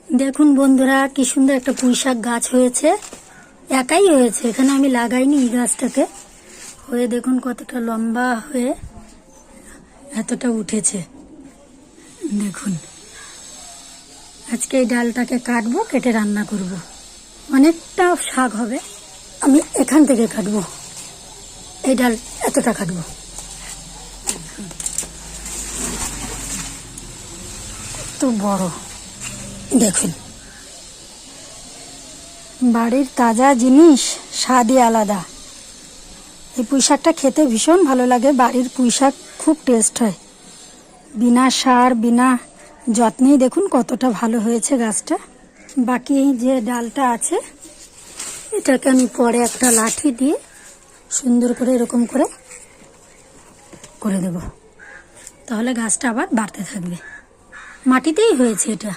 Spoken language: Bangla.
দেখুন বন্ধুরা, কি সুন্দর একটা পুঁইশাক গাছ হয়েছে। একাই হয়েছে, এখানে আমি লাগাইনি এই গাছটাকে। হয়ে দেখুন কতটা লম্বা হয়ে এতটা উঠেছে। দেখুন, আজকে এই ডালটাকে কাটবো, কেটে রান্না করব। অনেকটা শাক হবে। আমি এখান থেকে কাটবো, এই ডাল এতটা কাটবো। কত বড় দেখুন। বাড়ির তাজা জিনিস স্বাদই আলাদা। এই পুঁইশাকটা খেতে ভীষণ ভালো লাগে। বাড়ির পুঁইশাক খুব টেস্ট হয়, বিনা সার বিনা যত্নেই দেখুন কতটা ভালো হয়েছে গাছটা। বাকি যে ডালটা আছে এটাকে আমি পরে একটা লাঠি দিয়ে সুন্দর করে এরকম করে করে দেব, তাহলে গাছটা আবার বাড়তে থাকবে। মাটিতেই হয়েছে এটা।